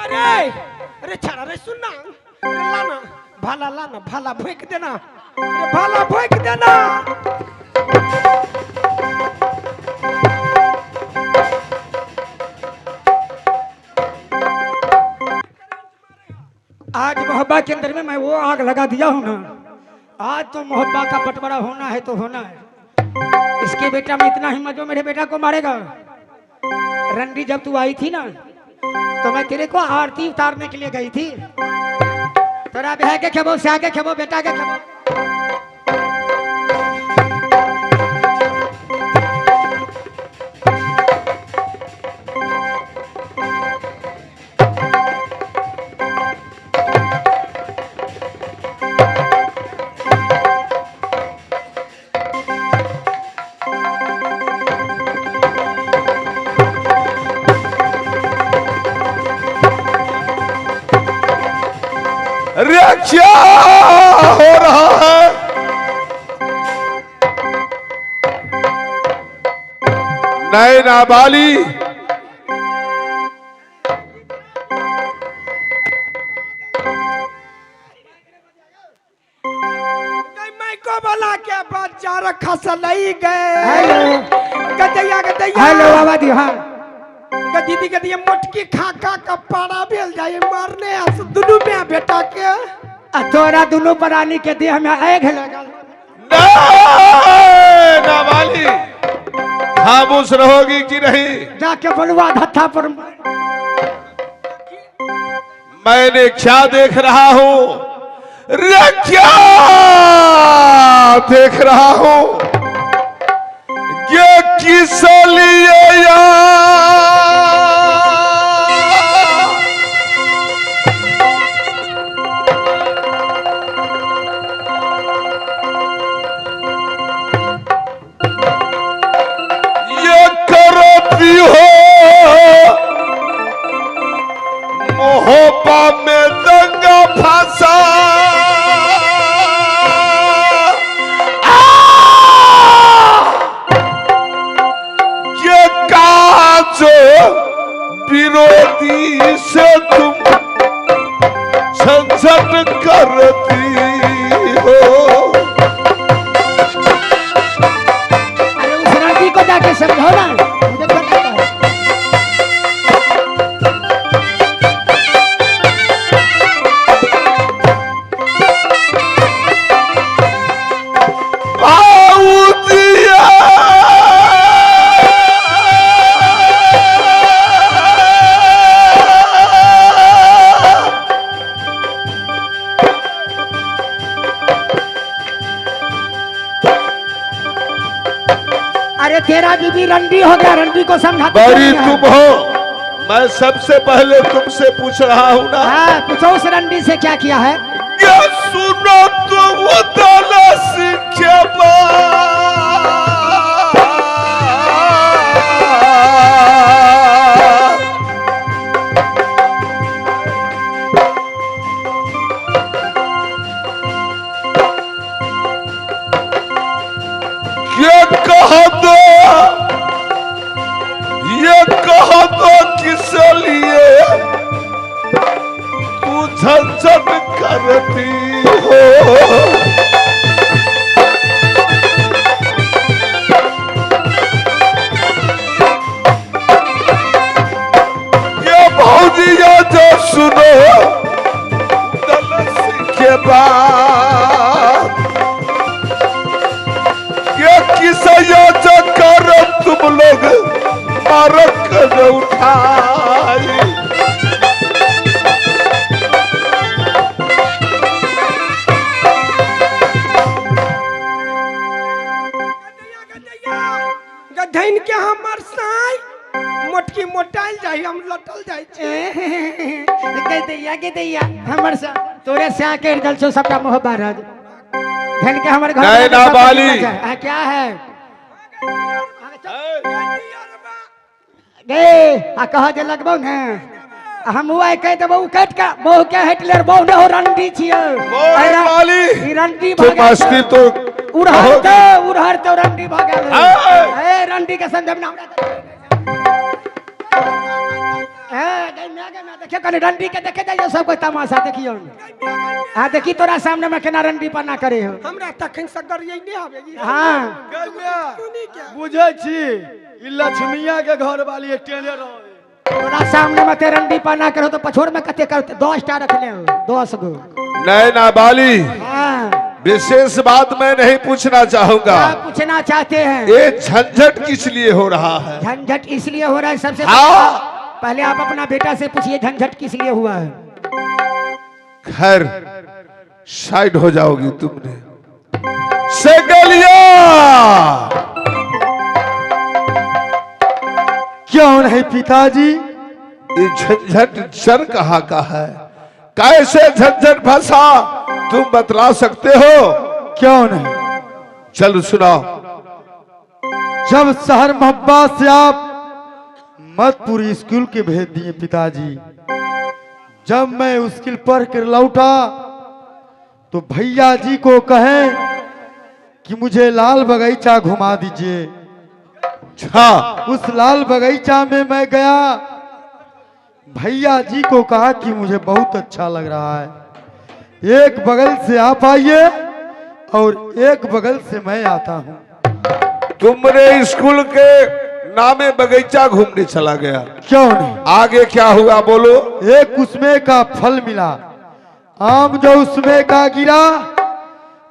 अरे अरे छाड़ा रे सुनना लाना भाला भोंक देना अरे भाला भोंक देना। आज मोहब्बा के अंदर में मैं वो आग लगा दिया हूँ ना। आज तो मोहब्बा का बंटवारा होना है तो होना है। इसके बेटा में इतना हिम्मत जो मेरे बेटा को मारेगा। रंडी जब तू आई थी ना तो मैं तेरे को आरती उतारने के लिए गई थी। तेरा बह के खेबो से आगे खेबो बेटा के खेबो। क्या हो रहा है? नए नाबाली मैं को बोला के बच्चा रखा से नहीं गए। हेलो गदैया हेलो आवाज हाँ गदीदी गदिया मोटकी खाका का पारा बेल जाए मारने आस दुनु में बेटा के तोरा दोनों प्राणी के देह में आग लगा। नाबाली खामोश रहोगी कि नहीं? जाके बोलवा धत्था पर। मैंने क्या देख रहा हूं? रे क्या देख रहा हूं? ये किस लिए यार? मोहब्बा में दंगा फंसा ये काज विरोधी से तुम झंझट करती हो। अरे उस रानी को जाके समझो ना। मुझे क्या पता है? अरे तेरा बीबी रंडी हो गया। रंडी को समझा। बड़ी तुम हो। मैं सबसे पहले तुमसे पूछ रहा हूं ना। हाँ पूछो उस रंडी से क्या किया है। क्या सुनो तो वो दाना सीखे कह दो किस लिए तू झंझट करती हो। ये भौजिया जो सुनो दलस के बाद ये किस जो कर तुम लोग मारक उठाई। गधैन के हमर साई मोटकी मोटाइल जाई हम लटल जाई के दैया हमर से तोरे से आके जल सो सबका मोहब्बत राज धन के हमर घर नहीं नाबाली क्या है। गे आ कह जे लगबो ने हम हुआ कह देबो कट का बहु के हटलेर बहु न हो रंडी छियो। नाबाली रंडी तुम मस्ती तो उड़हर तो रंडी भागल। ए रंडी के संदर्भ नाम देखिए कल रंडी के देखे जाइए सब कोई तमाशा देखियो हाँ देखी तोरा सामने में केना रंडी पना करे हो हमरा तखन से गरियै नहीं आवे हाँ बुझे छी ई लक्ष्मिया के घर वाली टेले रहे तोरा सामने में ते रंडी पना करो तो पछोड़ में कते करते 10 टा रखने हो 10 गो नैना बाली, हाँ विशेष बात मैं नहीं पूछना चाहूंगा। क्या पूछना चाहते हैं? ये झंझट किस लिए हो रहा है? झंझट इसलिए हो रहा है सबसे हाँ। पहले आप अपना बेटा से पूछिए झंझट किस लिए हुआ है। खैर साइड हो जाओगी तुमने से गलिया क्यों नहीं पिताजी? ये झंझट जर कहाँ का है? कैसे झंझट फंसा तुम बतला सकते हो? क्यों नहीं? चलो सुनाओ। जब शहर मोहब्बा से आप मधुपुर स्कूल के भेज दिए पिताजी, जब मैं स्कूल पढ़ कर लौटा तो भैया जी को कहें कि मुझे लाल बगीचा घुमा दीजिए। हाँ, उस लाल बगीचा में मैं गया, भैया जी को कहा कि मुझे बहुत अच्छा लग रहा है, एक बगल से आप आइए और एक बगल से मैं आता हूँ। तुमने स्कूल के नामे बगीचा घूमने चला गया? क्यों नहीं? आगे क्या हुआ बोलो? एक उसमें का फल मिला, आम जो उसमें का गिरा,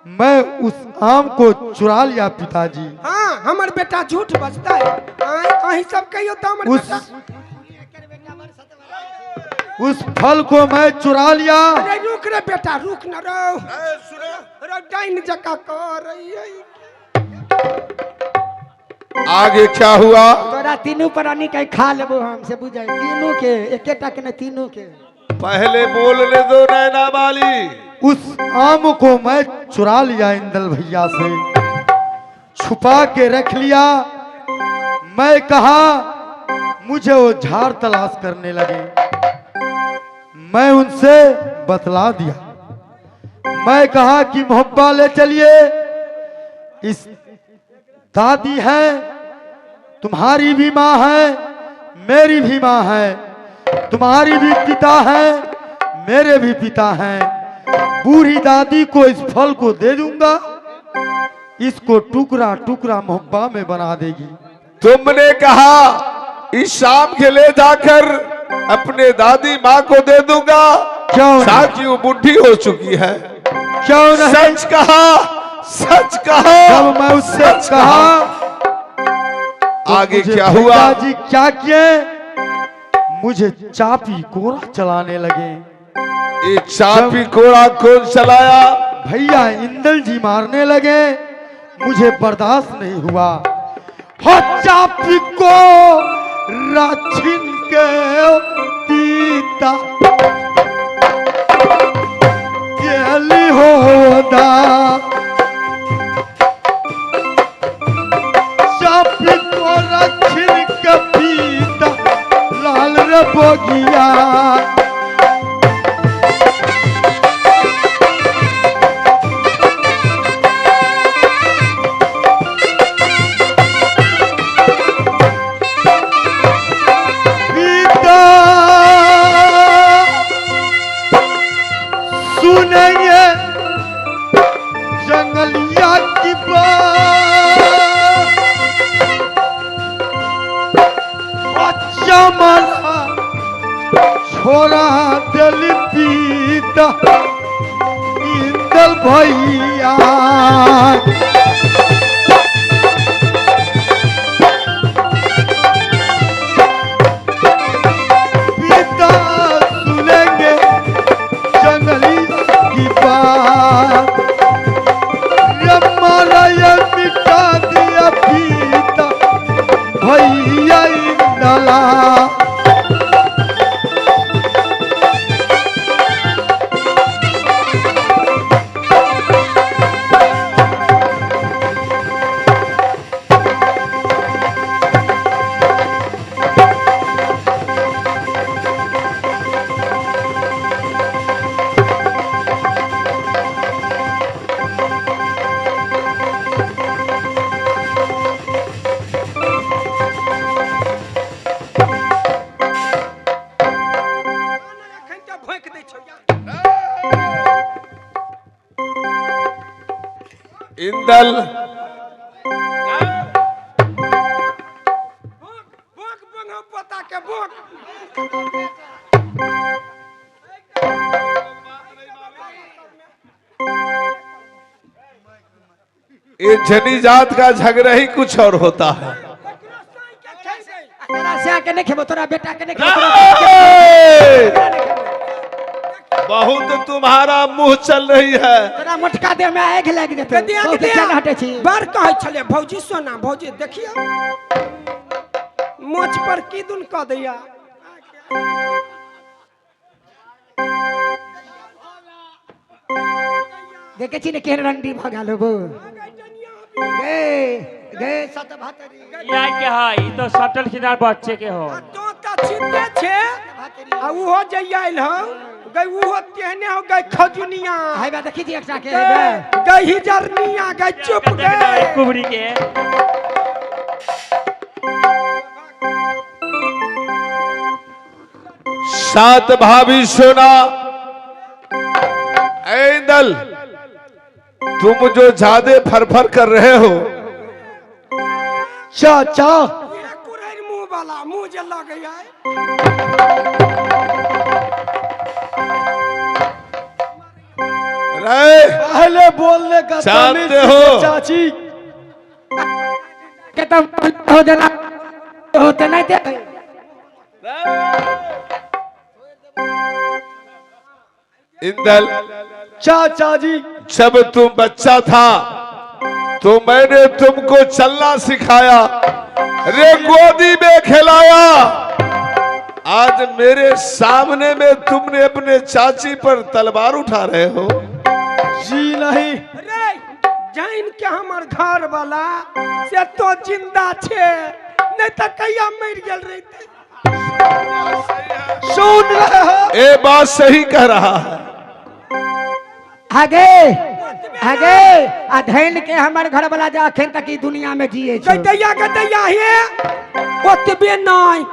मैं उस आम को चुरा लिया पिताजी। हाँ हमर बेटा झूठ बजता है। कहीं सब कहियो तो हमर बेटा उस फल को मैं चुरा लिया। अरे रुक रे बेटा रुक न रो रो डाइन जका कर रही है। आगे क्या हुआ? तोरा तीनों प्राणी के खा लेबो हमसे बुझाई तीनों के एकेटा के न तीनों के। पहले बोलने दो नैना वाली। उस आम को मैं चुरा लिया इंदल भैया से, छुपा के रख लिया। मैं कहा मुझे वो झाड़ तलाश करने लगे, मैं उनसे बतला दिया। मैं कहा कि मोहब्बा ले चलिए, इस दादी है, तुम्हारी भी माँ है, मेरी भी माँ है, तुम्हारी भी पिता है, मेरे भी पिता हैं। बूढ़ी दादी को इस फल को दे दूंगा, इसको टुकड़ा टुकड़ा मोहब्बा में बना देगी। तुमने कहा इस शाम के ले जाकर अपने दादी माँ को दे दूंगा। क्यों नहीं? ताकि वो बुढ़ी हो चुकी है। क्यों नहीं? सच कहा, सच कहा। जब मैं उससे कहा तो आगे मुझे क्या हुआ? पिताजी क्या किए, मुझे चापी कोड़ा चलाने लगे। ये चापी कोड़ा कौन चलाया? भैया इंदल जी मारने लगे, मुझे बर्दाश्त नहीं हुआ। हो चापी को राछिन के पीता केली होदा, चापी को राछिन के पीता लाल रे बोगिया। सुनेंगे जंगलिया की बात, अच्छा मरा छोरा दिल पीता इंदल भैया। पिता सुनेंगे जंगली की बात, हमारा ये मिटा दिया पीता भैया इंदला। इंदल पता के भूख ये जनी जात का झगड़ा ही कुछ और होता है। तोरा से आके नहीं खेबो, तोरा बेटा के नहीं खेबो, तोरा बहुत तुम्हारा मुंह चल रही है। तोरा मोटका दे में आग लग जेतै। बहुत क्या हटे छी। बार कहै छले भौजी सोना भौजी देखिए मोच पर की दुन कह दैया। देखे छी ने केहन रंडी भगाल हो गे गे सत भातरी या के है ई तो सटल किनार बच्चे के हो। तो त छिटे छे आ उहो जइयाइल हो गई उहो तेहने हो गई खजुनिया हाय बा देखी जी एकटा के गई हिजरनिया गई चुप गई कुबरी के सात भाभी सोना इंदल तुम जो ज्यादा फरफर कर रहे हो। चाचा ये कुरैर मुंह वाला मुंह जे लग गया रे पहले बोलने का जानते तमीज हो। सीखो, चाची के तब हो देना होते नहीं दे इंदल चाचा जी जब तुम बच्चा था तो मैंने तुमको चलना सिखाया, रे गोदी में खिलाया। आज मेरे सामने में तुमने अपने चाची पर तलवार उठा रहे हो। जी नहीं रे जाइन के हमर घर वाला से तो जिंदा छे नहीं त कहिया मर गेल रहिते। सुन रहे हो। ये बात सही कह रहा है। आगे आगे अधैन के हमार घर वाला जा अखन तक ई दुनिया में जिए छै। गदैया हे ओतबे नहीं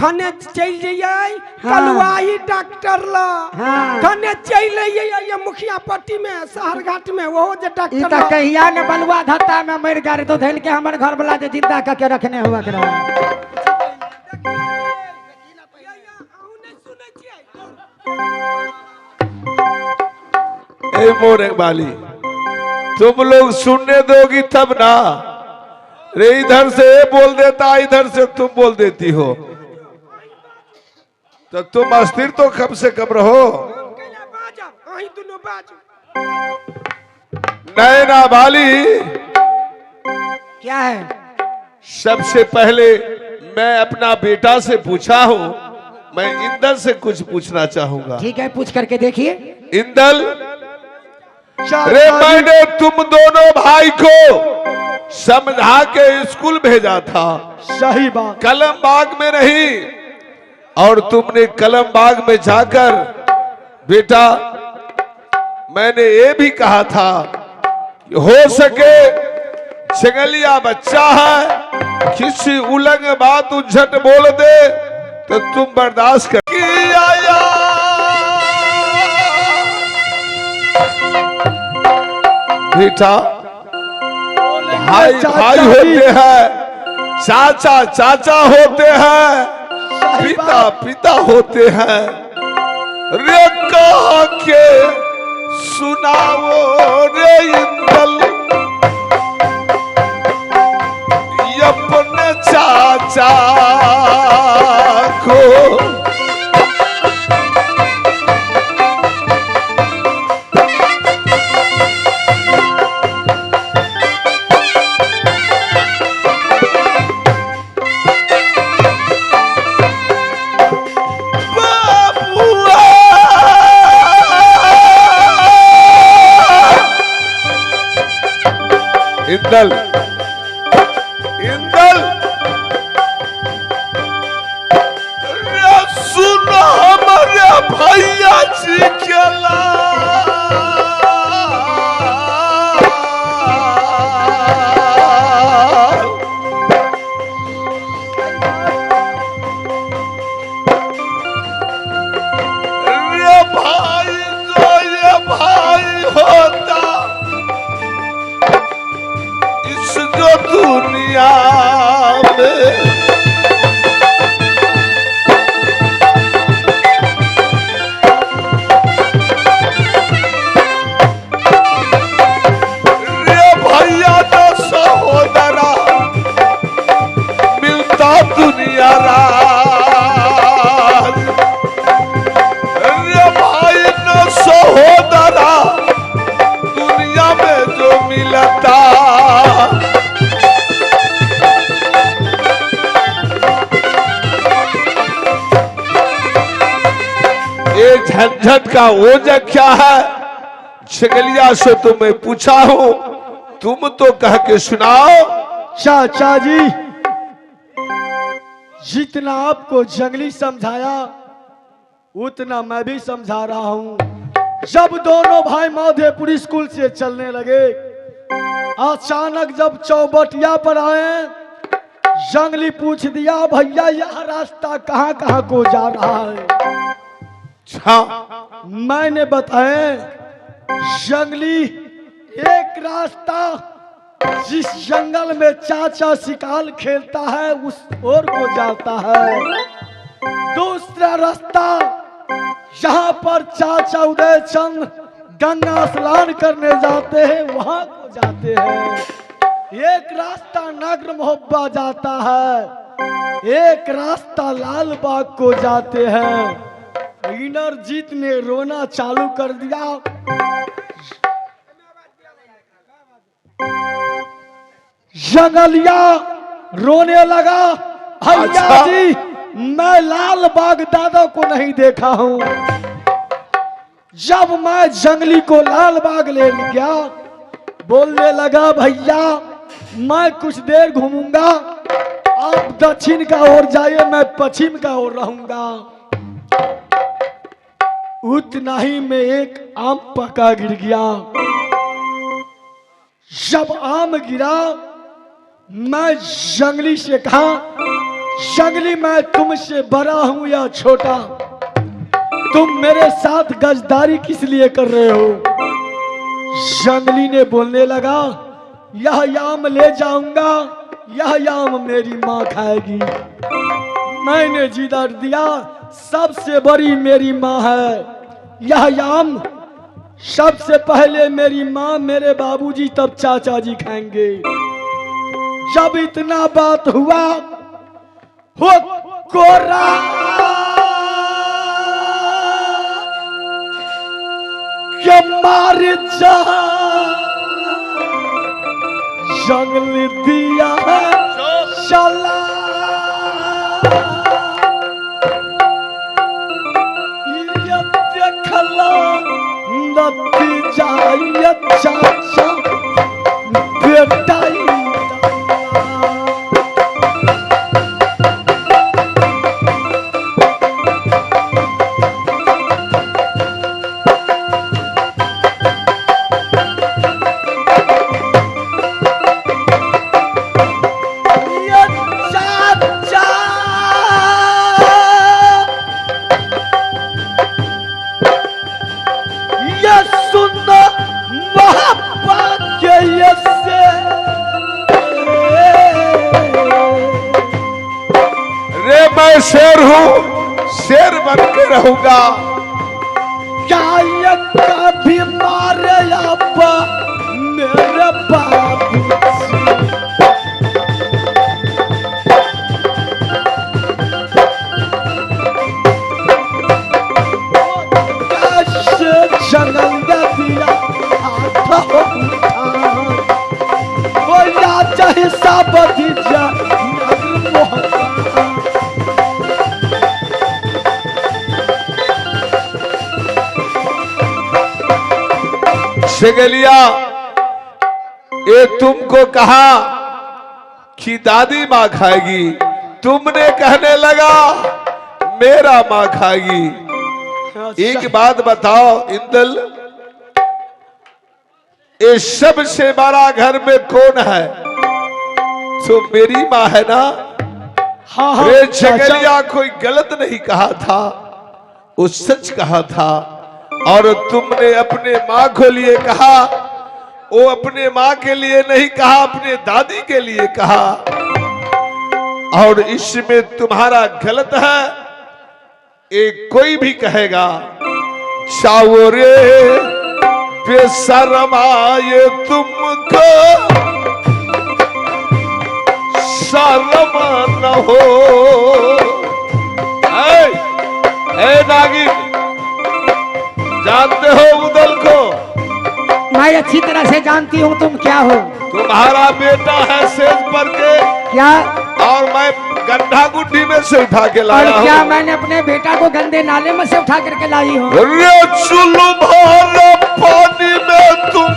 खाने चल जाइए कलवाई डॉक्टर ला हाँ। खाने चल ये मुखिया पट्टी में शहर घाट में वो जे ई डॉक्टर त कहिया ने बलुआ धत्ता में मर गए तो धैन के हमार घर वाला जे जिंदा करके रखने हुआ करा। ए मोरे वाली तुम लोग सुनने दोगी तब ना। रे इधर से ये बोल देता इधर से तुम बोल देती हो तो तुम अस्थिर तो कम से कम रहो। नैना वाली क्या है सबसे पहले मैं अपना बेटा से पूछा हूं, मैं इंदल से कुछ पूछना चाहूंगा। ठीक है पूछ करके देखिए। इंदल चाचा रे जी, मैंने तुम दोनों भाई को समझा के स्कूल भेजा था, सही बात। कलम बाग में नहीं। और तुमने कलम बाग में जाकर बेटा मैंने ये भी कहा था कि हो सके जंगलिया बच्चा है किसी उलंग बात उझट बोल दे तो तुम बर्दाश्त कर। आया बेटा भाई भाई होते हैं, चाचा चाचा होते हैं, पिता पिता होते हैं। रे कह के सुनाओ रे इंदल अपने चाचा को। इंदल इंदल सुनो हमारे भैया जी के रे ये झंझट का ओझा क्या है? जंगलिया से तो मैं पूछा हूं, तुम तो कह के सुनाओ। चाचा जी, जितना आपको जंगली समझाया उतना मैं भी समझा रहा हूं। जब दोनों भाई माधेपुर स्कूल से चलने लगे, अचानक जब चौबटिया पर आए, जंगली पूछ दिया, भैया यह रास्ता कहाँ कहाँ को जा रहा है? मैंने बताया, जंगली एक रास्ता जिस जंगल में चाचा शिकार खेलता है उस ओर को जाता है, दूसरा रास्ता जहाँ पर चाचा उदय चंद गंगा स्नान करने जाते हैं वहां को जाते हैं, एक रास्ता नगर मोहब्बा जाता है, एक रास्ता लाल बाग को जाते हैं। इंद्रजीत ने रोना चालू कर दिया। जंगलिया रोने लगा, भैया जी मैं लाल बाग दादा को नहीं देखा हूं। जब मैं जंगली को लाल बाग ले गया, बोलने लगा, भैया मैं कुछ देर घूमूंगा, आप दक्षिण का ओर जाइए, मैं पश्चिम का ओर रहूंगा। उतना ही में एक आम पका गिर गया। जब आम गिरा, मैं जंगली से कहा, जंगली मैं तुमसे बड़ा हूं या छोटा, तुम मेरे साथ गजदारी किस लिए कर रहे हो? जंगली ने बोलने लगा, यह याम ले जाऊंगा, यह याम मेरी माँ खाएगी। मैंने जिधर दिया, सबसे बड़ी मेरी माँ है, यह याम सबसे पहले मेरी माँ, मेरे बाबूजी, तब चाचा जी खाएंगे। जब इतना बात हुआ, हो कोरा के मार जा, जंगल दिया चला, ये देखला नतीजा, ये चाचा बेटा मैं शेर हूं, शेर बन के रहूंगा। क्या ये कभी मारे आपा मेरे बाबू? कैसे जंगल दिया हाथ वो या चाहे साबती जा जंगलिया, ये तुमको कहा कि दादी माँ खाएगी, तुमने कहने लगा मेरा माँ खाएगी। एक बात बताओ इंदल, ये सबसे बड़ा घर में कौन है? तो मेरी माँ है ना। हाँ, रे जंगलिया, कोई गलत नहीं कहा था, वो सच कहा था। और तुमने अपने माँ को लिए कहा, वो अपने माँ के लिए नहीं कहा, अपने दादी के लिए कहा। और इसमें तुम्हारा गलत है, एक कोई भी कहेगा चाहो रे बेशर्म आए तुमको, शर्म न हो। ए नागिन, जानते हो उदल को? मैं अच्छी तरह से जानती हूँ तुम क्या हो। तुम्हारा बेटा है सेज पर के क्या? और मैं गड्ढा गुड्ढी में से उठा के और लाया क्या हूँ। मैंने अपने बेटा को गंदे नाले में से उठा करके लाई हूँ? रे चुल्लू भरा पानी में तुम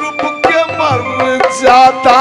डूब के मर जाता।